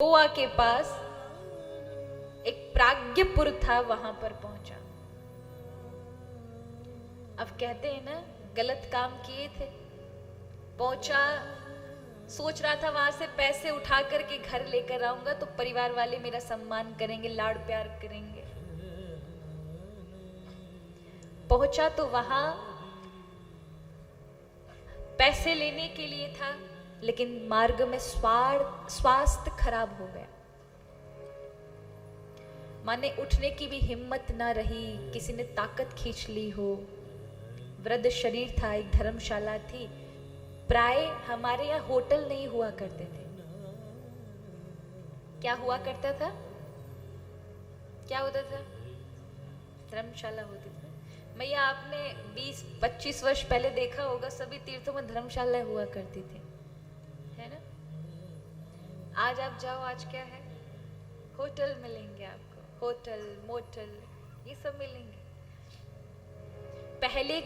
गोवा के पास एक प्राज्ञपुर था, वहां पर पहुंचा। अब कहते हैं ना, गलत काम किए थे, पहुंचा, सोच रहा था वहां से पैसे उठा करके घर लेकर आऊंगा तो परिवार वाले मेरा सम्मान करेंगे, लाड़ प्यार करेंगे। पहुंचा तो वहां पैसे लेने के लिए था, लेकिन मार्ग में स्वास्थ्य खराब हो गया। माने उठने की भी हिम्मत ना रही, किसी ने ताकत खींच ली हो। वृद्ध शरीर था, एक धर्मशाला थी। प्राय हमारे यहाँ होटल नहीं हुआ करते थे। क्या हुआ करता था? क्या होता था? धर्मशाला होती थी। मैया, आपने 20-25 वर्ष पहले देखा होगा, सभी तीर्थों में धर्मशाला हुआ करती थी, है ना? आज आप जाओ, आज क्या है? होटल मिलेंगे आपको, होटल, मोटल, ये सब मिलेंगे। पहले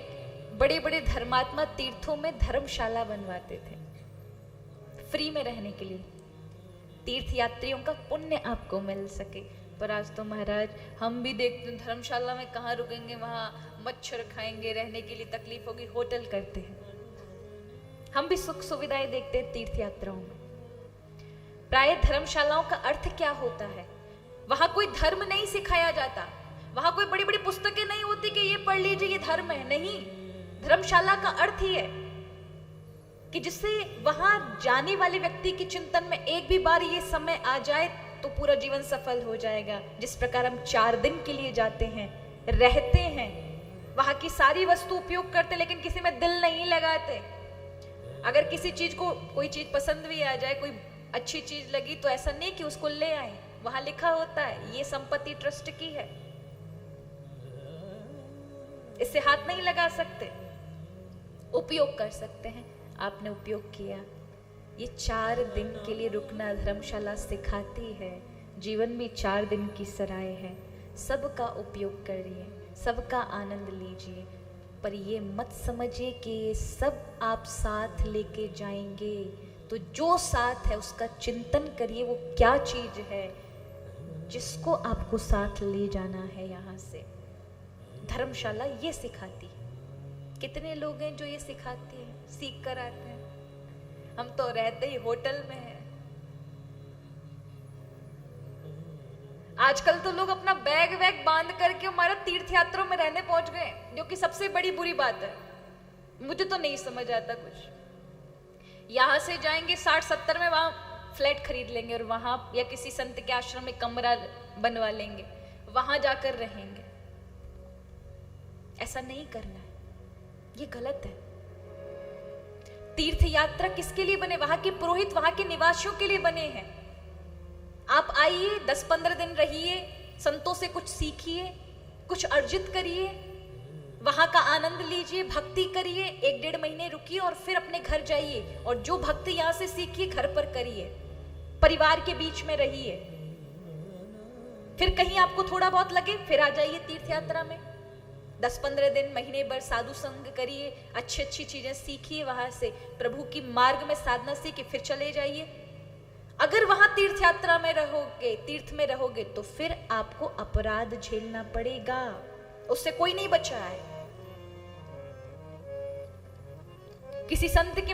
बड़े बड़े धर्मात्मा तीर्थों में धर्मशाला बनवाते थे, फ्री में रहने के लिए, तीर्थ यात्रियों का पुण्य आपको मिल सके। पर आज तो महाराज हम भी देखते हैं, धर्मशाला में कहाँ रुकेंगे, वहां मच्छर खाएंगे, रहने के लिए तकलीफ होगी, होटल करते हैं। हम भी सुख सुविधाएं देखते हैं तीर्थ यात्राओं में। प्राय धर्मशालाओं का अर्थ क्या होता है? वहां कोई धर्म नहीं सिखाया जाता, वहां कोई बड़ी बड़ी पुस्तकें नहीं होती कि ये पढ़ लीजिए ये धर्म है। नहीं, धर्मशाला का अर्थ ही है कि जिससे वहां जाने वाले व्यक्ति के चिंतन में एक भी बार ये समय आ जाए तो पूरा जीवन सफल हो जाएगा। जिस प्रकार हम 4 दिन के लिए जाते हैं, रहते हैं, वहां की सारी वस्तु उपयोग करते, लेकिन किसी में दिल नहीं लगाते। अगर किसी चीज को, कोई चीज पसंद भी आ जाए, कोई अच्छी चीज लगी, तो ऐसा नहीं कि उसको ले आए, वहां लिखा होता है ये संपत्ति ट्रस्ट की है, इससे हाथ नहीं लगा सकते, उपयोग कर सकते हैं। आपने उपयोग किया। ये 4 दिन के लिए रुकना धर्मशाला सिखाती है। जीवन में 4 दिन की सराय है, सबका उपयोग करिए, सबका आनंद लीजिए, पर ये मत समझिए कि ये सब आप साथ लेके जाएंगे। तो जो साथ है उसका चिंतन करिए, वो क्या चीज है जिसको आपको साथ ले जाना है। यहाँ से धर्मशाला ये सिखाती है। कितने लोग हैं जो ये सिखाती है, सीख कर आते हैं। हम तो रहते ही होटल में हैं। आजकल तो लोग अपना बैग वैग बांध करके हमारा तीर्थ यात्रा में रहने पहुंच गए, जो कि सबसे बड़ी बुरी बात है। मुझे तो नहीं समझ आता कुछ। यहां से जाएंगे 60-70 में, वहां फ्लैट खरीद लेंगे और वहां या किसी संत के आश्रम में कमरा बनवा लेंगे, वहां जाकर रहेंगे। ऐसा नहीं करना है, ये गलत है। तीर्थ यात्रा किसके लिए बने? वहां के पुरोहित, वहां के निवासियों के लिए बने हैं। आप आइए, 10-15 दिन रहिए, संतों से कुछ सीखिए, कुछ अर्जित करिए, वहां का आनंद लीजिए, भक्ति करिए, 1-1.5 महीने रुकिए और फिर अपने घर जाइए। और जो भक्ति यहां से सीखिए घर पर करिए, परिवार के बीच में रहिए। फिर कहीं आपको थोड़ा बहुत लगे, फिर आ जाइए तीर्थ यात्रा में। 10-15 दिन, महीने भर साधु संग करिए, अच्छी अच्छी चीजें सीखिए, वहां से प्रभु की मार्ग में साधना सीखिए, फिर चले जाइए। अगर वहां तीर्थ यात्रा में रहोगे, तीर्थ में रहोगे, तो फिर आपको अपराध झेलना पड़ेगा। उससे कोई नहीं बचा है। किसी संत के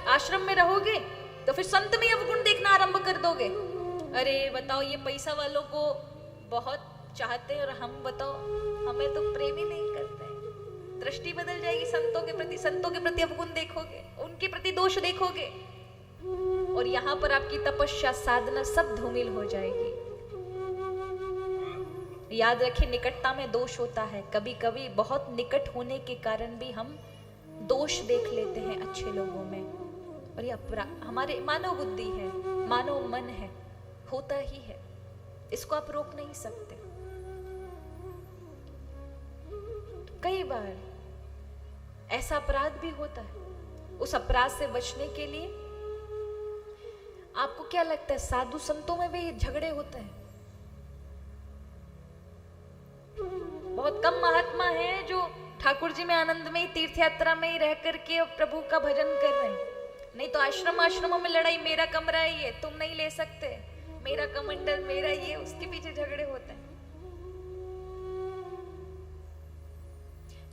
आश्रम में रहोगे तो फिर संत में अवगुण देखना आरंभ कर दोगे। अरे बताओ, ये पैसा वालों को बहुत चाहते हैं और हम बताओ हमें तो प्रेम ही नहीं करते हैं। दृष्टि बदल जाएगी संतों के प्रति, संतों के प्रति अवगुण देखोगे, उनके प्रति दोष देखोगे, और यहाँ पर आपकी तपस्या, साधना सब धूमिल हो जाएगी। याद रखें, निकटता में दोष होता है। कभी कभी बहुत निकट होने के कारण भी हम दोष देख लेते हैं अच्छे लोगों में, और ये हमारे मानव बुद्धि है, मानव मन है, होता ही है, इसको आप रोक नहीं सकते। कई बार ऐसा अपराध भी होता है। उस अपराध से बचने के लिए आपको क्या लगता है, साधु संतों में भी झगड़े होते हैं? बहुत कम महात्मा हैं जो ठाकुर जी में आनंद में ही, तीर्थ यात्रा में ही रह करके प्रभु का भजन कर रहे हैं। नहीं तो आश्रमों में लड़ाई, मेरा कमरा है ये तुम नहीं ले सकते, मेरा कमंडल, मेरा ये, उसके पीछे झगड़े होते हैं।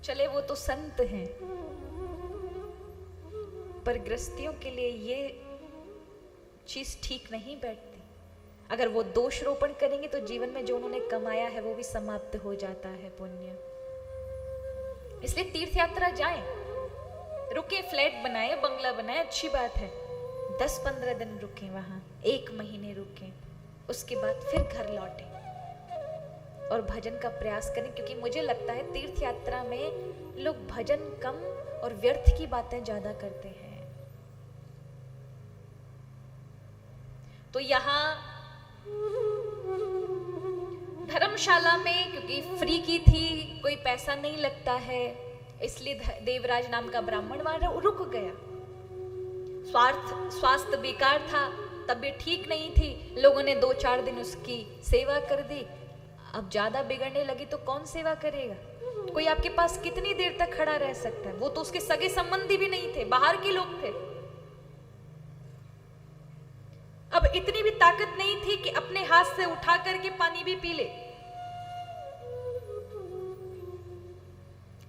चले वो तो संत हैं, पर गृहस्थियों के लिए ये चीज ठीक नहीं बैठती। अगर वो दोषारोपण करेंगे तो जीवन में जो उन्होंने कमाया है वो भी समाप्त हो जाता है पुण्य। इसलिए तीर्थ यात्रा जाएं, रुके, फ्लैट बनाए, बंगला बनाए, अच्छी बात है। 10-15 दिन रुके वहां, 1 महीने रुके, उसके बाद फिर घर लौटे और भजन का प्रयास करें। क्योंकि मुझे लगता है तीर्थ यात्रा में लोग भजन कम और व्यर्थ की बातें ज्यादा करते हैं। तो यहाँ धर्मशाला में क्योंकि फ्री की थी, कोई पैसा नहीं लगता है, इसलिए देवराज नाम का ब्राह्मण वहां रुक गया। स्वास्थ्य बेकार था, तबीयत ठीक नहीं थी, लोगों ने 2-4 दिन उसकी सेवा कर दी। अब ज्यादा बिगड़ने लगी तो कौन सेवा करेगा? कोई आपके पास कितनी देर तक खड़ा रह सकता है? वो तो उसके सगे संबंधी भी नहीं थे, बाहर के लोग थे। अब इतनी भी ताकत नहीं थी कि अपने हाथ से उठा करके पानी भी पी ले।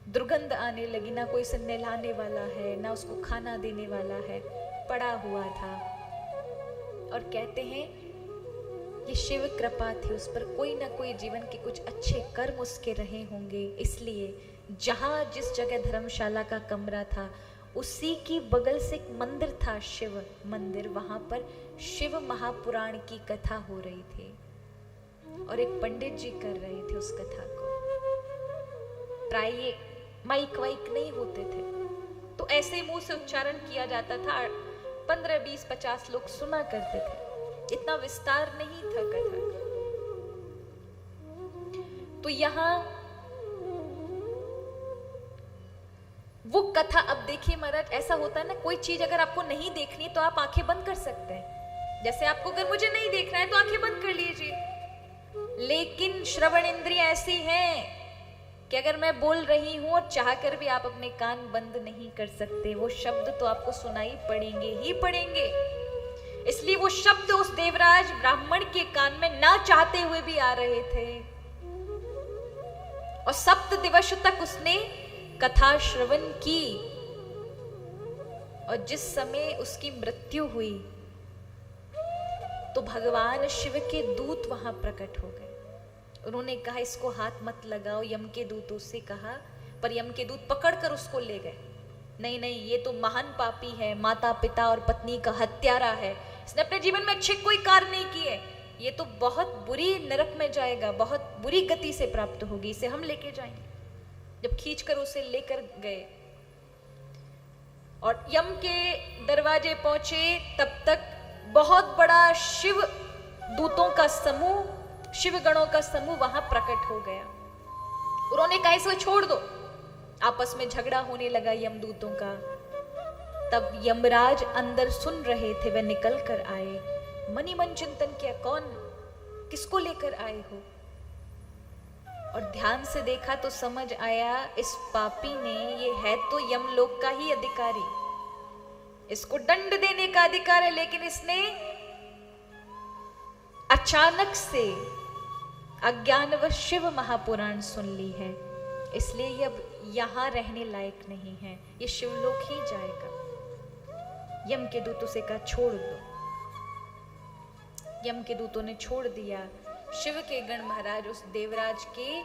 दुर्गंध आने लगी, ना कोई उसे नहलाने वाला है, ना उसको खाना देने वाला है, पड़ा हुआ था। और कहते हैं ये शिव कृपा थी उस पर, कोई ना कोई जीवन के कुछ अच्छे कर्म उसके रहे होंगे। इसलिए जहां जिस जगह धर्मशाला का कमरा था उसी की बगल से एक मंदिर था, शिव मंदिर। वहां पर शिव महापुराण की कथा हो रही थी और एक पंडित जी कर रहे थे उस कथा को। प्राय ये माइक वाइक नहीं होते थे, तो ऐसे मुंह से उच्चारण किया जाता था। 15, 20, 50 लोग सुना करते थे, इतना विस्तार नहीं था कथा का। तो यहां वो कथा, अब देखिए महाराज, ऐसा होता है ना, कोई चीज अगर आपको नहीं देखनी तो आप आंखें बंद कर सकते हैं। जैसे आपको अगर मुझे नहीं देखना है तो आंखें बंद कर लीजिए। लेकिन श्रवण इंद्रिय ऐसी हैं कि अगर मैं बोल रही हूं और चाहकर भी आप अपने कान बंद नहीं कर सकते, वो शब्द तो आपको सुनाई पड़ेंगे ही पड़ेंगे। इसलिए वो शब्द उस देवराज ब्राह्मण के कान में ना चाहते हुए भी आ रहे थे और 7 दिवस तक उसने कथा श्रवण की। और जिस समय उसकी मृत्यु हुई तो भगवान शिव के दूत वहां प्रकट हो गए। उन्होंने कहा इसको हाथ मत लगाओ, यम के दूतों से कहा, पर यम के दूत पकड़कर उसको ले गए। नहीं नहीं, ये तो महान पापी है, माता पिता और पत्नी का हत्यारा है, इसने अपने जीवन में अच्छे कोई कार्य नहीं किए, ये तो बहुत बुरी नरक में जाएगा, बहुत बुरी गति से प्राप्त होगी, इसे हम लेके जाएंगे। जब खींचकर उसे लेकर गए और यम के दरवाजे पहुंचे, तब तक बहुत बड़ा शिव दूतों का समूह, शिव गणों का समूह वहां प्रकट हो गया। उन्होंने कहा इसको छोड़ दो। आपस में झगड़ा होने लगा यमदूतों का। तब यमराज अंदर सुन रहे थे, वह निकल कर आए। मनी मन चिंतन किया, कौन, किसको लेकर आए हो? और ध्यान से देखा तो समझ आया इस पापी ने, ये है तो यमलोक का ही अधिकारी, इसको दंड देने का अधिकार है, लेकिन इसने अचानक से अज्ञानवश शिव महापुराण सुन ली है, इसलिए ये अब यहां रहने लायक नहीं है, ये शिवलोक ही जाएगा। यम के दूतों से कहा छोड़ दो। यम के दूतों ने छोड़ दिया। शिव के गण महाराज उस देवराज के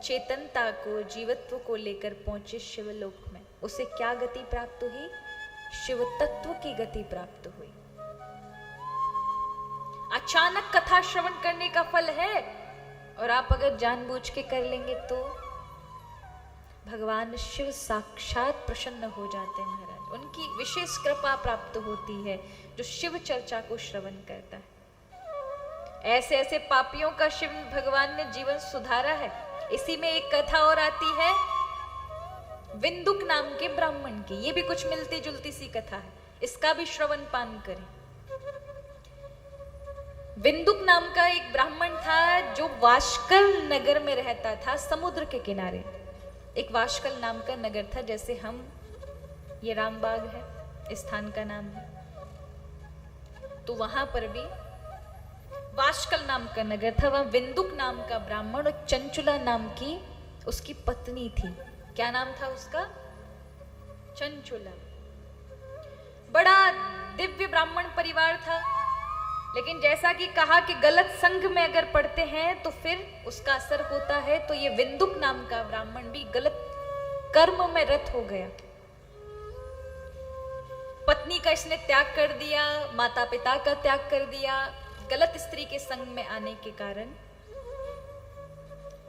चेतनता को, जीवत्व को लेकर पहुंचे शिवलोक में। उसे क्या गति प्राप्त हुई? शिव तत्व की गति प्राप्त हुई। अचानक कथा श्रवण करने का फल है, और आप अगर जानबूझ के कर लेंगे तो भगवान शिव साक्षात प्रसन्न हो जाते हैं महाराज। उनकी विशेष कृपा प्राप्त होती है जो शिव चर्चा को श्रवण करता है। ऐसे ऐसे पापियों का शिव भगवान ने जीवन सुधारा है। इसी में एक कथा और आती है विंदुक नाम के ब्राह्मण की, ये भी कुछ मिलती जुलती सी कथा है, इसका भी श्रवण पान करें। विंदुक नाम का एक ब्राह्मण था जो वाशकल नगर में रहता था, समुद्र के किनारे। एक वाशकल नाम का नगर था, जैसे हम ये रामबाग है, इस स्थान का नाम है। तो वहां पर भी वाशकल नाम का नगर था, वहां विंदुक नाम का ब्राह्मण और चंचुला नाम की उसकी पत्नी थी। क्या नाम था उसका? चंचुला। बड़ा दिव्य ब्राह्मण परिवार था, लेकिन जैसा कि कहा कि गलत संग में अगर पढ़ते हैं तो फिर उसका असर होता है। तो ये विंदुक नाम का ब्राह्मण भी गलत कर्म में रत हो गया। पत्नी का इसने त्याग कर दिया, माता पिता का त्याग कर दिया, गलत स्त्री के संग में आने के कारण।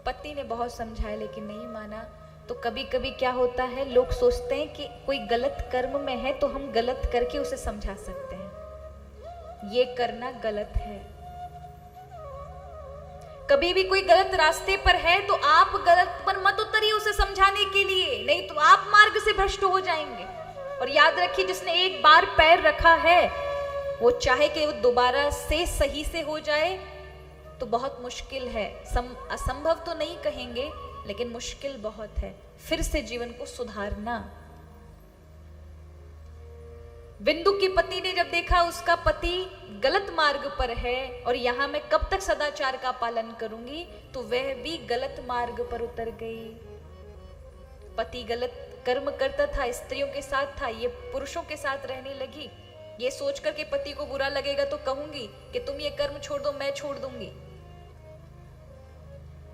पति ने बहुत समझाया लेकिन नहीं माना। तो कभी कभी क्या होता है, लोग सोचते हैं कि कोई गलत कर्म में है तो हम गलत करके उसे समझा सकते हैं, ये करना गलत है। कभी भी कोई गलत रास्ते पर है तो आप गलत पर मत उतरिए उसे समझाने के लिए, नहीं तो आप मार्ग से भ्रष्ट हो जाएंगे। और याद रखिए, जिसने एक बार पैर रखा है वो चाहे कि वो दोबारा से सही से हो जाए तो बहुत मुश्किल है। असंभव तो नहीं कहेंगे, लेकिन मुश्किल बहुत है फिर से जीवन को सुधारना। बिंदु की पति ने जब देखा उसका पति गलत मार्ग पर है और यहां मैं कब तक सदाचार का पालन करूंगी, तो वह भी गलत मार्ग पर उतर गई। पति गलत कर्म करता था, स्त्रियों के साथ था, ये पुरुषों के साथ रहने लगी। ये सोचकर के पति को बुरा लगेगा तो कहूंगी कि तुम ये कर्म छोड़ दो, मैं छोड़ दूंगी।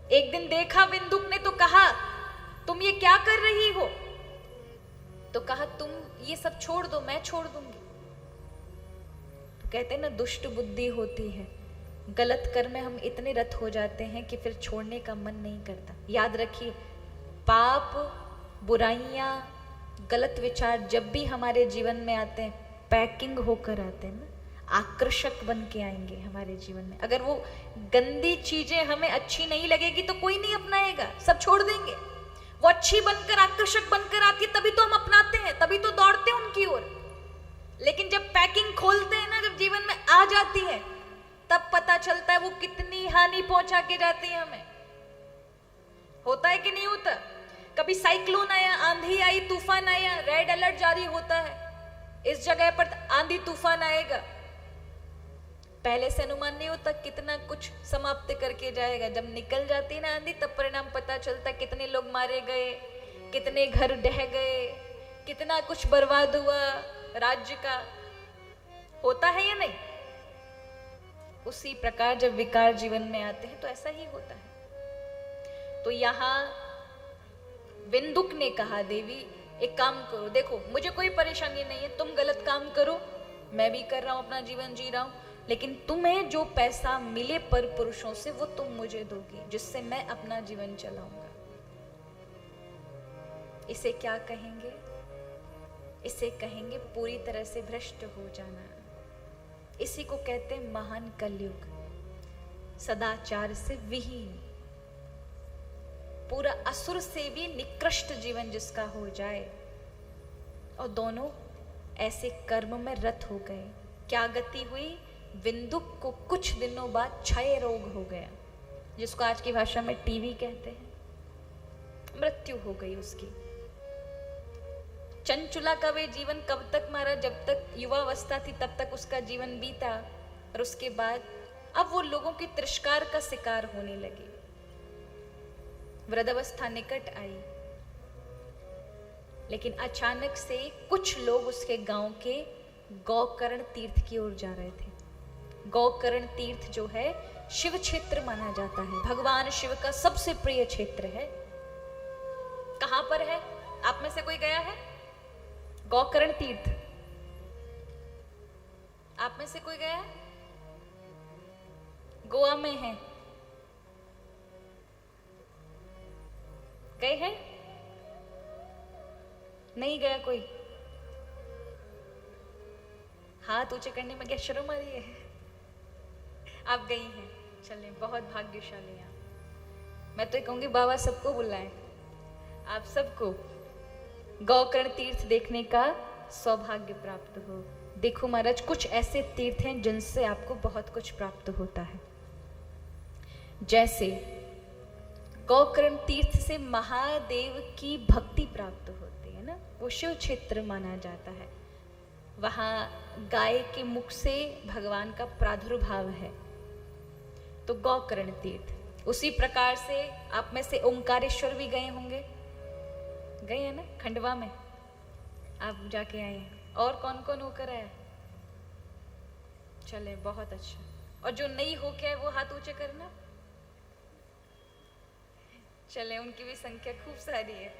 एक दिन देखा बिंदुक ने तो कहा तुम ये क्या कर रही हो, तो कहा तुम ये सब छोड़ दो, मैं छोड़ दूंगी। तो कहते हैं ना, दुष्ट बुद्धि होती है, गलत कर्म में हम इतने रत हो जाते हैं कि फिर छोड़ने का मन नहीं करता। याद रखिए, पाप, बुराइयां, गलत विचार जब भी हमारे जीवन में आते हैं, पैकिंग होकर आते हैं ना, आकर्षक बन के आएंगे हमारे जीवन में। अगर वो गंदी चीजें हमें अच्छी नहीं लगेगी तो कोई नहीं अपनाएगा, सब छोड़ देंगे। वो अच्छी बनकर, आकर्षक बनकर आती है तभी तो हम अपनाते हैं, तभी तो दौड़ते हैं उनकी ओर। लेकिन जब पैकिंग खोलते हैं ना, जब जीवन में आ जाती है, तब पता चलता है वो कितनी हानि पहुंचा के जाती है हमें। होता है कि नहीं होता? कभी साइक्लोन आया, आंधी आई, तूफान आया, रेड अलर्ट जारी होता है, इस जगह पर आंधी तूफान आएगा, पहले से अनुमान नहीं होता कितना कुछ समाप्त करके जाएगा। जब निकल जाती है ना आंधी, तब परिणाम पता चलता कितने लोग मारे गए, कितने घर ढह गए, कितना कुछ बर्बाद हुआ राज्य का। होता है या नहीं? उसी प्रकार जब विकार जीवन में आते हैं तो ऐसा ही होता है। तो यहां बिंदुक ने कहा, देवी एक काम करो, देखो मुझे कोई परेशानी नहीं है, तुम गलत काम करो, मैं भी कर रहा हूं, अपना जीवन जी रहा हूं, लेकिन तुम्हें जो पैसा मिले पर पुरुषों से वो तुम मुझे दोगी, जिससे मैं अपना जीवन चलाऊंगा। इसे क्या कहेंगे? इसे कहेंगे पूरी तरह से भ्रष्ट हो जाना। इसी को कहते हैं महान कलयुग, सदाचार से विहीन, पूरा असुर से भी निकृष्ट जीवन जिसका हो जाए। और दोनों ऐसे कर्म में रत हो गए। क्या गति हुई? बिंदुक को कुछ दिनों बाद क्षय रोग हो गया, जिसको आज की भाषा में टीबी कहते हैं। मृत्यु हो गई उसकी। चंचुला का वे जीवन कब तक मारा? जब तक युवावस्था थी तब तक उसका जीवन बीता, और उसके बाद अब वो लोगों की तिरस्कार का शिकार होने लगी। वृद्धावस्था निकट आई, लेकिन अचानक से कुछ लोग उसके गांव के गौकर्ण तीर्थ की ओर जा रहे थे। गौकर्ण तीर्थ जो है शिव क्षेत्र माना जाता है, भगवान शिव का सबसे प्रिय क्षेत्र है। कहां पर है? आप में से कोई गया है गौकर्ण तीर्थ? आप में से कोई गया है? गोवा में है, गए हैं? नहीं गया कोई? हाथ ऊंचे करने में क्या शर्म आ रही है? आप गई हैं, चलिए बहुत भाग्यशाली हैं। मैं तो कहूंगी बाबा सबको बुलाएं, आप सबको गौकर्ण तीर्थ देखने का सौभाग्य प्राप्त हो। देखो महाराज, कुछ ऐसे तीर्थ हैं जिनसे आपको बहुत कुछ प्राप्त होता है। जैसे गौकर्ण तीर्थ से महादेव की भक्ति प्राप्त होती है ना, वो शिव क्षेत्र माना जाता है। वहाँ गाय के मुख से भगवान का प्रादुर्भाव है, तो गोकर्ण तीर्थ। उसी प्रकार से आप में से ओंकारेश्वर भी गए होंगे, गए हैं ना, खंडवा में आप जाके आए हैं। और कौन कौन होकर आया? चले, बहुत अच्छा। और जो नहीं हो के आए वो हाथ ऊंचे करना। चले, उनकी भी संख्या खूब सारी है।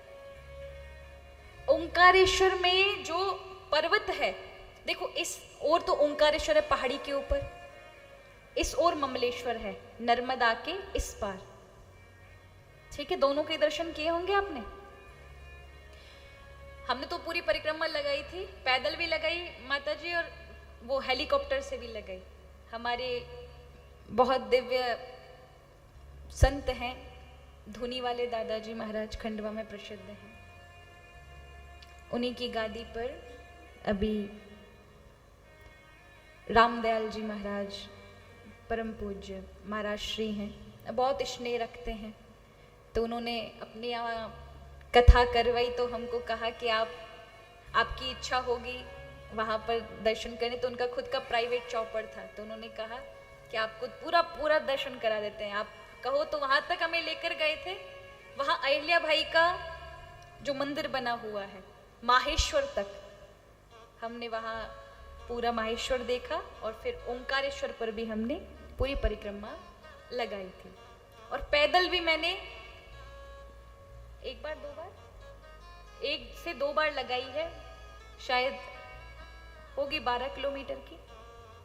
ओंकारेश्वर में जो पर्वत है, देखो इस ओर तो ओंकारेश्वर है पहाड़ी के ऊपर, इस ओर ममलेश्वर है नर्मदा के इस पार। ठीक है, दोनों के दर्शन किए होंगे आपने। हमने तो पूरी परिक्रमा लगाई थी, पैदल भी लगाई माता जी, और वो हेलीकॉप्टर से भी लगाई। हमारे बहुत दिव्य संत हैं, धुनी वाले दादाजी महाराज खंडवा में प्रसिद्ध हैं। उन्हीं की गादी पर अभी रामदयाल जी महाराज परम पूज्य महाराज श्री हैं, बहुत स्नेह रखते हैं। तो उन्होंने अपनी यहाँ कथा करवाई, तो हमको कहा कि आपकी इच्छा होगी वहाँ पर दर्शन करने। तो उनका खुद का प्राइवेट चौपर था, तो उन्होंने कहा कि आपको पूरा दर्शन करा देते हैं, आप कहो तो। वहाँ तक हमें लेकर गए थे, वहाँ अहिल्या भाई का जो मंदिर बना हुआ है माहेश्वर तक, हमने वहाँ पूरा माहेश्वर देखा। और फिर ओंकारेश्वर पर भी हमने पूरी परिक्रमा लगाई थी। और पैदल भी मैंने एक से दो बार लगाई है, शायद होगी 12 किलोमीटर की,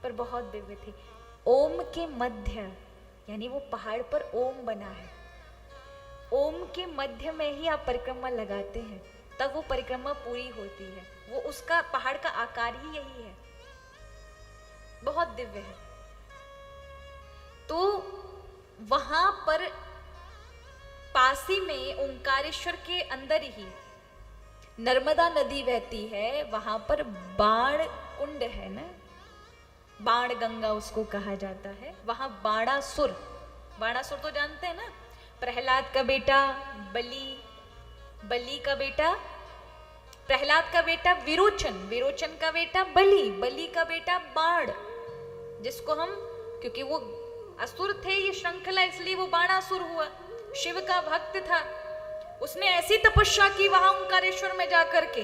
पर बहुत दिव्य थी। ओम के मध्य, यानी वो पहाड़ पर ओम बना है, ओम के मध्य में ही आप परिक्रमा लगाते हैं, तब वो परिक्रमा पूरी होती है। वो उसका पहाड़ का आकार ही यही है, बहुत दिव्य है। तो वहां पर पासी में ओंकारेश्वर के अंदर ही नर्मदा नदी बहती है, वहां पर बाण कुंड है ना, बाण गंगा उसको कहा जाता है। वहां बाणासुर तो जानते हैं ना, प्रहलाद का बेटा बलि का बेटा प्रहलाद का बेटा विरोचन का बेटा बलि का बेटा बाण, जिसको हम, क्योंकि वो असुर थे ये श्रृंखला, इसलिए वो बाणासुर हुआ। शिव का भक्त था, उसने ऐसी तपस्या की वहां ओंकारेश्वर में जाकर के,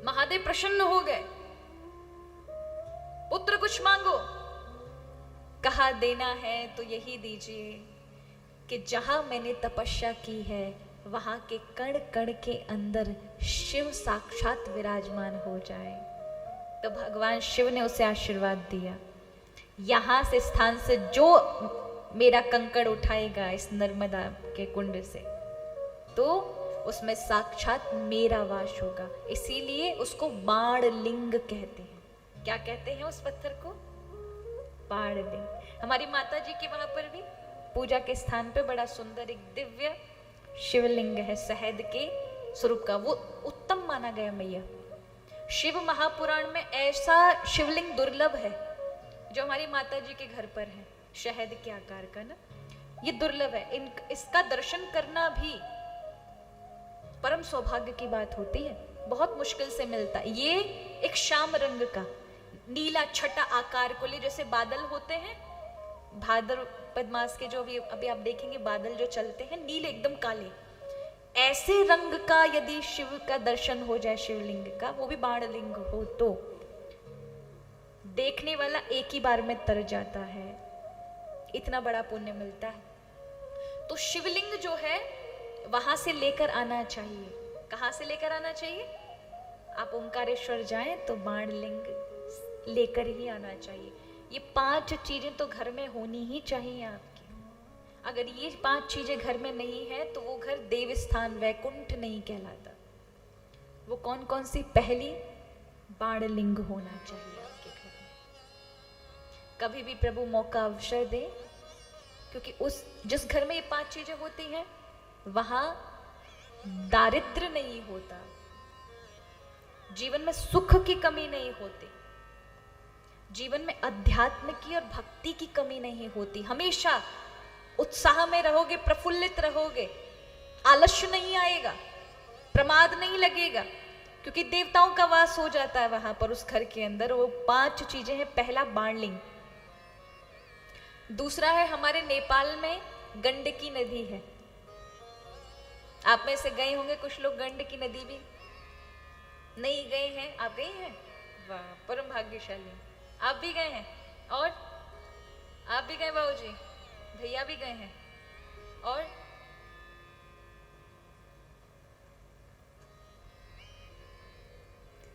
महादेव प्रसन्न हो गए। पुत्र कुछ मांगो, कहा देना है तो यही दीजिए कि जहां मैंने तपस्या की है वहां के कण कण के अंदर शिव साक्षात विराजमान हो जाए। तो भगवान शिव ने उसे आशीर्वाद दिया, यहां से स्थान से जो मेरा कंकड़ उठाएगा इस नर्मदा के कुंड से, तो उसमें साक्षात मेरा वास होगा। इसीलिए उसको बाण लिंग कहते हैं। क्या कहते हैं उस पत्थर को? बाण लिंग। हमारी माता जी के वहां पर भी पूजा के स्थान पे बड़ा सुंदर एक दिव्य शिवलिंग है, शहद के स्वरूप का, वो उत्तम माना गया मैया। शिव महापुराण में ऐसा शिवलिंग दुर्लभ है जो हमारी माता जी के घर पर है, शहद के आकार का ना, ये दुर्लभ है। इसका दर्शन करना भी परम सौभाग्य की बात होती है, बहुत मुश्किल से मिलता है। ये एक श्याम रंग का नीला छटा आकार को ले, जैसे बादल होते हैं भाद्रपद मास के, जो अभी आप देखेंगे बादल जो चलते हैं नीले एकदम काले, ऐसे रंग का यदि शिव का दर्शन हो जाए, शिवलिंग का, वो भी बाणलिंग हो, तो देखने वाला एक ही बार में तर जाता है, इतना बड़ा पुण्य मिलता है। तो शिवलिंग जो है वहां से लेकर आना चाहिए। कहां से लेकर आना चाहिए? आप ओंकारेश्वर जाएं तो बाणलिंग लेकर ही आना चाहिए। ये 5 चीजें तो घर में होनी ही चाहिए आपकी। अगर ये 5 चीजें घर में नहीं है तो वो घर देव स्थान वैकुंठ नहीं कहलाता। वो कौन कौन सी? पहली, बाणलिंग होना चाहिए आपके घर में। कभी भी प्रभु मौका अवसर दे, क्योंकि जिस घर में ये 5 चीजें होती हैं वहां दारिद्र नहीं होता, जीवन में सुख की कमी नहीं होती, जीवन में अध्यात्म की और भक्ति की कमी नहीं होती। हमेशा उत्साह में रहोगे, प्रफुल्लित रहोगे, आलस्य नहीं आएगा, प्रमाद नहीं लगेगा, क्योंकि देवताओं का वास हो जाता है वहां पर उस घर के अंदर। वो 5 चीजें हैं। पहला, बाणलिंग। दूसरा है हमारे नेपाल में गंडकी नदी है। आप में से गए होंगे कुछ लोग, गंडकी नदी भी नहीं गए हैं। आप गए हैं? वाह, परम भाग्यशाली। आप भी गए हैं? और आप भी गए बाबूजी? भैया भी गए हैं? और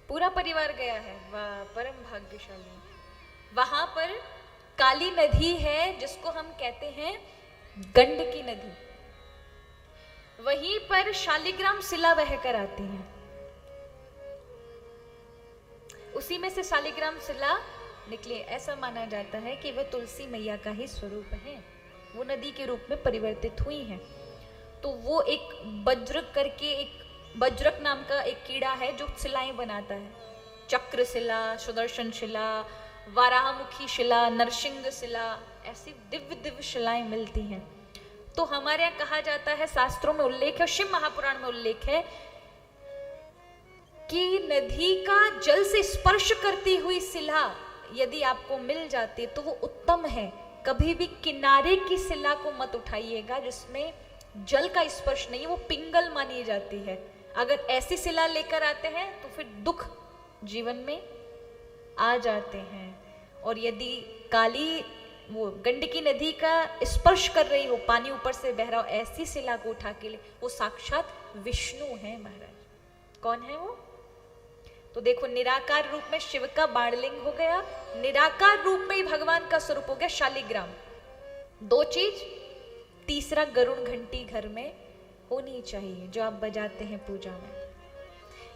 पूरा परिवार गया है? वाह, परम भाग्यशाली। वहां पर काली नदी है जिसको हम कहते हैं गंडकी नदी। वहीं पर शालिग्राम शिला बहकर आती है। उसी में से शालिग्राम शिला निकले। ऐसा माना जाता है कि वह तुलसी मैया का ही स्वरूप है, वो नदी के रूप में परिवर्तित हुई है। तो वो एक बज्रक करके, एक बज्रक नाम का एक कीड़ा है जो शिलाएं बनाता है। चक्र शिला, सुदर्शन शिला, वाराहमुखी शिला, नरसिंह शिला, ऐसी दिव्य दिव्य शिलाएं मिलती हैं। तो हमारे यहाँ कहा जाता है, शास्त्रों में उल्लेख है, शिव महापुराण में उल्लेख है कि नदी का जल से स्पर्श करती हुई शिला यदि आपको मिल जाती है तो वो उत्तम है। कभी भी किनारे की शिला को मत उठाइएगा जिसमें जल का स्पर्श नहीं, वो पिंगल मानी जाती है। अगर ऐसी शिला लेकर आते हैं तो फिर दुख जीवन में आ जाते हैं। और यदि काली वो गंडकी नदी का स्पर्श कर रही हो, पानी ऊपर से बह रहा हो, ऐसी शिला को उठा के ले, वो साक्षात विष्णु है महाराज। कौन है वो? तो देखो, निराकार रूप में शिव का बाणलिंग हो गया, निराकार रूप में ही भगवान का स्वरूप हो गया शालिग्राम। दो चीज। तीसरा, गरुड़ घंटी घर में होनी चाहिए जो आप बजाते हैं पूजा में।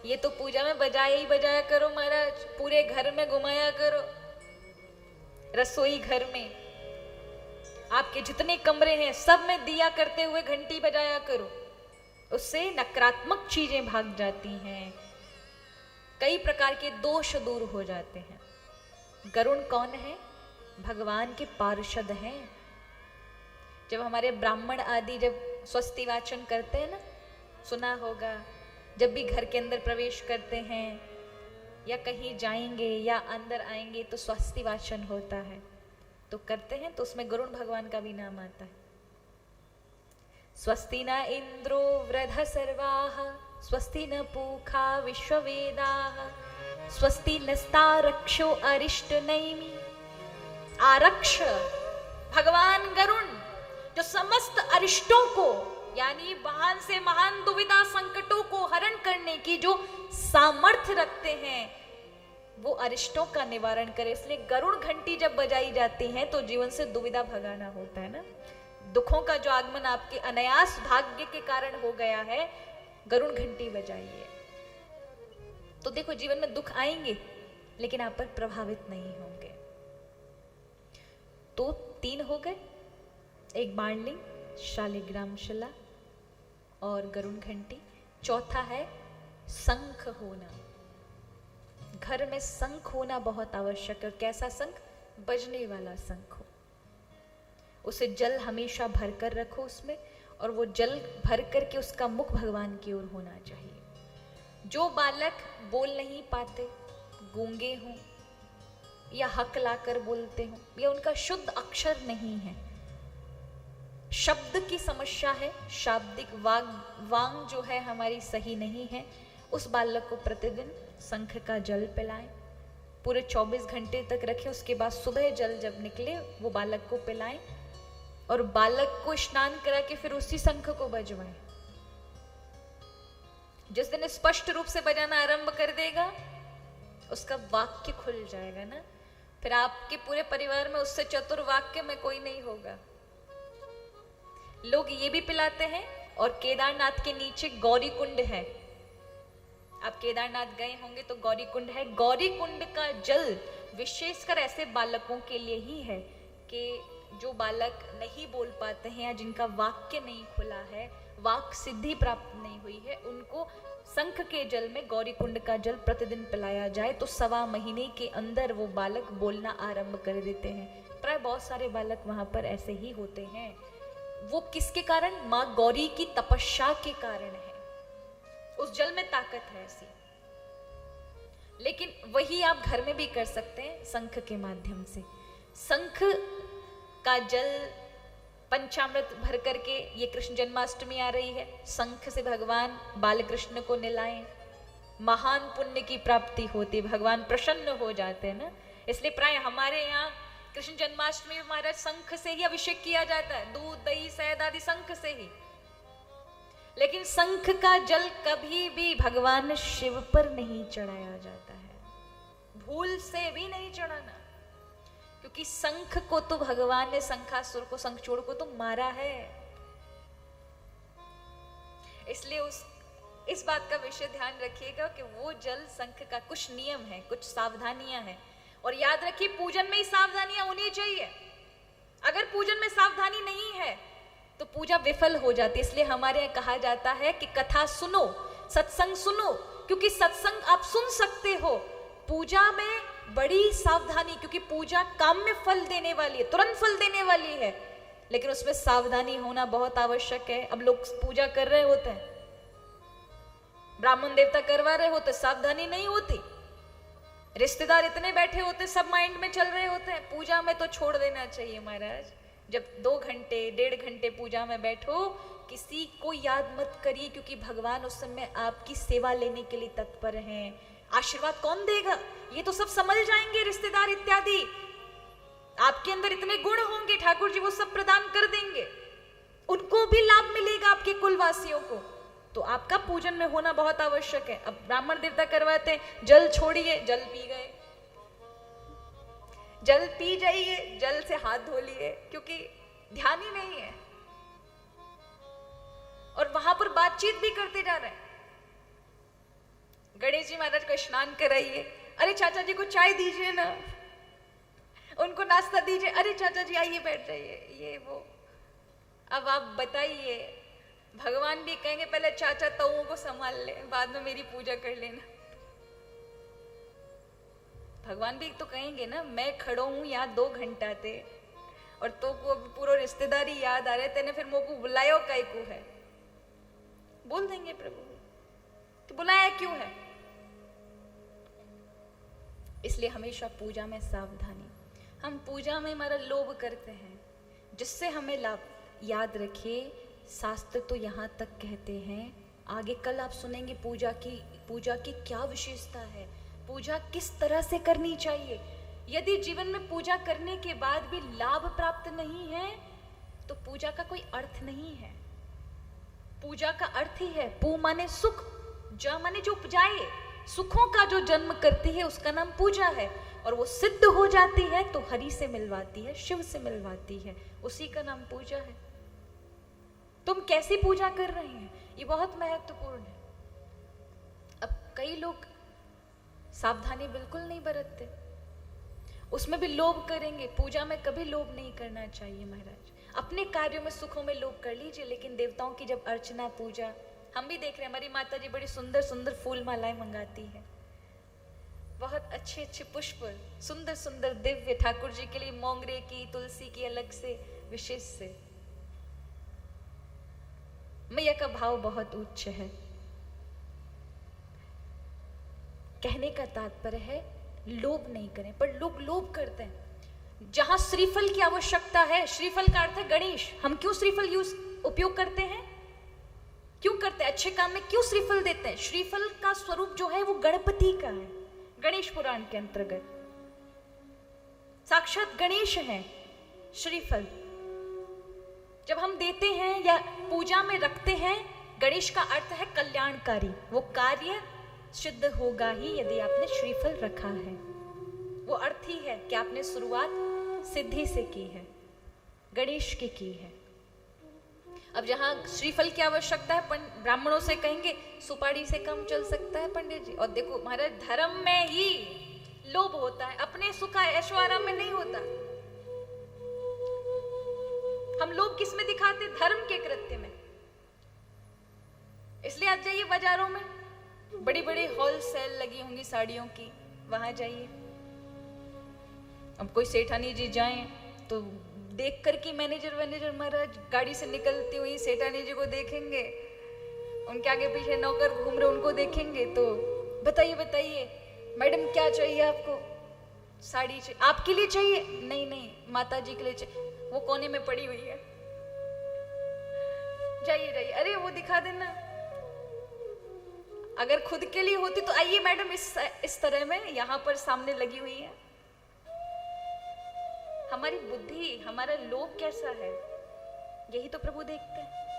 ये तो पूजा में बजाया ही बजाया करो महाराज, पूरे घर में घुमाया करो, रसोई घर में, आपके जितने कमरे हैं सब में दिया करते हुए घंटी बजाया करो। उससे नकारात्मक चीजें भाग जाती हैं, कई प्रकार के दोष दूर हो जाते हैं। गरुड़ कौन है? भगवान के पार्षद हैं। जब हमारे ब्राह्मण आदि जब स्वस्ति वाचन करते हैं ना, सुना होगा, जब भी घर के अंदर प्रवेश करते हैं या कहीं जाएंगे या अंदर आएंगे तो स्वस्ति वाचन होता है, तो करते हैं तो उसमें गरुड़ भगवान का भी नाम आता है। स्वस्ति न इंद्रो वृध सर्वाः, स्वस्ति न पूखा विश्ववेदाः, स्वस्ति नस्तारक्षो अरिष्ट नैमि। आरक्ष भगवान गरुड़ जो समस्त अरिष्टों को, यानी महान से महान दुविधा संकटों को हरण करने की जो सामर्थ्य रखते हैं, वो अरिष्टों का निवारण करे। इसलिए गरुड़ घंटी जब बजाई जाती है तो जीवन से दुविधा भगाना होता है ना। दुखों का जो आगमन आपके अनायास भाग्य के कारण हो गया है, गरुड़ घंटी बजाइए तो देखो जीवन में दुख आएंगे लेकिन आप पर प्रभावित नहीं होंगे। तो 3 हो गए, एक बाणलिंग, शालिग्राम शिला और गरुड़ घंटी। चौथा है शंख होना। घर में शंख होना बहुत आवश्यक है। और कैसा शंख? बजने वाला शंख हो। उसे जल हमेशा भर कर रखो उसमें, और वो जल भर कर के उसका मुख भगवान की ओर होना चाहिए। जो बालक बोल नहीं पाते, गूंगे हों या हक लाकर बोलते हों, या उनका शुद्ध अक्षर नहीं है, शब्द की समस्या है, शाब्दिक वांग जो है हमारी सही नहीं है, उस बालक को प्रतिदिन शंख का जल पिलाएं। पूरे 24 घंटे तक रखें, उसके बाद सुबह जल जब निकले वो बालक को पिलाएं और बालक को स्नान करा के फिर उसी शंख को बजवाएं। जिस दिन स्पष्ट रूप से बजाना आरंभ कर देगा, उसका वाक्य खुल जाएगा ना, फिर आपके पूरे परिवार में उससे चतुर वाक्य में कोई नहीं होगा। लोग ये भी पिलाते हैं, और केदारनाथ के नीचे गौरी कुंड है। आप केदारनाथ गए होंगे तो गौरी कुंड है। गौरी कुंड का जल विशेषकर ऐसे बालकों के लिए ही है कि जो बालक नहीं बोल पाते हैं या जिनका वाक्य नहीं खुला है, वाक सिद्धि प्राप्त नहीं हुई है, उनको शंख के जल में गौरी कुंड का जल प्रतिदिन पिलाया जाए तो 1.25 महीने के अंदर वो बालक बोलना आरंभ कर देते हैं। प्राय बहुत सारे बालक वहां पर ऐसे ही होते हैं। वो किसके कारण? माँ गौरी की तपस्या के कारण है। उस जल में ताकत है ऐसी। लेकिन वही आप घर में भी कर सकते हैं शंख के माध्यम से। शंख का जल पंचामृत भर करके, ये कृष्ण जन्माष्टमी आ रही है, शंख से भगवान बाल कृष्ण को निलाएं, महान पुण्य की प्राप्ति होती, भगवान प्रसन्न हो जाते हैं ना। इसलिए प्राय हमारे यहाँ कृष्ण जन्माष्टमी में महाराज शंख से ही अभिषेक किया जाता है, दूध दही शहद आदि शंख से ही। लेकिन शंख का जल कभी भी भगवान शिव पर नहीं चढ़ाया जाता है, भूल से भी नहीं चढ़ाना, क्योंकि शंख को तो भगवान ने, शंखासुर को, शंखचूड़ को तो मारा है। इसलिए इस बात का विशेष ध्यान रखिएगा कि वो जल शंख का कुछ नियम है, कुछ सावधानियां हैं, और याद रखिए पूजन में ही सावधानियां होनी चाहिए। अगर पूजन में सावधानी नहीं है तो पूजा विफल हो जाती है। इसलिए हमारे यहाँ कहा जाता है कि कथा सुनो, सत्संग सुनो, क्योंकि सत्संग आप सुन सकते हो। पूजा में बड़ी सावधानी, क्योंकि पूजा काम्य फल देने वाली है, तुरंत फल देने वाली है, लेकिन उसमें सावधानी होना बहुत आवश्यक है। अब लोग पूजा कर रहे होते हैं, ब्राह्मण देवता करवा रहे होते, सावधानी नहीं होती, रिश्तेदार इतने बैठे होते, सब माइंड में चल रहे होते हैं। पूजा में तो छोड़ देना चाहिए महाराज। जब 2 घंटे 1.5 घंटे पूजा में बैठो, किसी को याद मत करिए, क्योंकि भगवान उस समय आपकी सेवा लेने के लिए तत्पर हैं। आशीर्वाद कौन देगा? ये तो सब समझ जाएंगे रिश्तेदार इत्यादि। आपके अंदर इतने गुण होंगे ठाकुर जी, वो सब प्रदान कर देंगे, उनको भी लाभ मिलेगा, आपके कुलवासियों को। तो आपका पूजन में होना बहुत आवश्यक है। अब ब्राह्मण देवता करवाते हैं, जल छोड़िए, जल पी गए, जल पी जाइए, जल से हाथ धो लिए, क्योंकि ध्यान ही नहीं है, और वहां पर बातचीत भी करते जा रहे हैं। गणेश जी महाराज को स्नान कराइए, अरे चाचा जी को चाय दीजिए ना, उनको नाश्ता दीजिए, अरे चाचा जी आइए बैठ जाइए, ये वो। अब आप बताइए, भगवान भी कहेंगे पहले चाचा तवों को संभाल ले, बाद में मेरी पूजा कर लेना। भगवान भी तो कहेंगे ना, मैं खड़ो हूं यहाँ 2 घंटा थे, और तो को पूरा रिश्तेदारी याद आ रहे, तेने फिर मोको बुलायो काहे को है? बोल देंगे प्रभु, तो बुलाया क्यों है? इसलिए हमेशा पूजा में सावधानी। हम पूजा में हमारा लोभ करते हैं, जिससे हमें लाभ। याद रखिए, शास्त्र तो यहाँ तक कहते हैं, आगे कल आप सुनेंगे पूजा की क्या विशेषता है, पूजा किस तरह से करनी चाहिए। यदि जीवन में पूजा करने के बाद भी लाभ प्राप्त नहीं है तो पूजा का कोई अर्थ नहीं है। पूजा का अर्थ ही है, पू माने सुख, जा माने जो उपजाए, सुखों का जो जन्म करती है उसका नाम पूजा है, और वो सिद्ध हो जाती है तो हरि से मिलवाती है, शिव से मिलवाती है, उसी का नाम पूजा है। तुम कैसी पूजा कर रहे हैं, ये बहुत महत्वपूर्ण है। अब कई लोग सावधानी बिल्कुल नहीं बरतते, उसमें भी लोभ करेंगे। पूजा में कभी लोभ नहीं करना चाहिए महाराज। अपने कार्यों में, सुखों में लोभ कर लीजिए, लेकिन देवताओं की जब अर्चना पूजा, हम भी देख रहे हैं हमारी माता जी बड़ी सुंदर सुंदर फूल मालाएं मंगाती है, बहुत अच्छे अच्छे पुष्प, सुंदर सुंदर दिव्य, ठाकुर जी के लिए मोंगरे की, तुलसी की अलग से विशेष से। मैया का भाव बहुत उच्च है। कहने का तात्पर्य है लोभ नहीं करें, पर लोग लोभ करते हैं। जहां श्रीफल की आवश्यकता है, श्रीफल का अर्थ है गणेश, हम क्यों श्रीफल उपयोग करते हैं? क्यों करते हैं? अच्छे काम में क्यों श्रीफल देते हैं? श्रीफल का स्वरूप जो है वो गणपति का है। गणेश पुराण के अंतर्गत साक्षात गणेश है श्रीफल। जब हम देते हैं या पूजा में रखते हैं, गणेश का अर्थ है कल्याणकारी, वो कार्य सिद्ध होगा ही यदि आपने श्रीफल रखा है। वो अर्थ ही है कि आपने शुरुआत सिद्धि से की है, गणेश की है। अब जहां श्रीफल की आवश्यकता है, ब्राह्मणों से कहेंगे सुपारी से कम चल सकता है पंडित जी। और देखो महाराज, धर्म में ही लोभ होता है, अपने सुख ऐशो आराम में नहीं होता। हम लोग किस में दिखाते? धर्म के कृत्य में। इसलिए आप जाइए बाजारों में, बड़ी बड़ी होलसेल लगी होंगी साड़ियों की, वहां जाइए। अब कोई सेठानी जी जाएं तो देख कर कि मैनेजर महाराज गाड़ी से निकलती हुई सेठानी जी को देखेंगे, उनके आगे पीछे नौकर घूम रहे उनको देखेंगे, तो बताइए मैडम क्या चाहिए आपको? साड़ी चाहिए? आपके लिए चाहिए? नहीं माता जी के लिए चाहिए। वो कोने में पड़ी हुई है, जाइए जाइए, अरे वो दिखा देना। अगर खुद के लिए होती तो आइए मैडम, इस तरह में यहाँ पर सामने लगी हुई है। हमारी बुद्धि, हमारा लोभ कैसा है, यही तो प्रभु देखते हैं।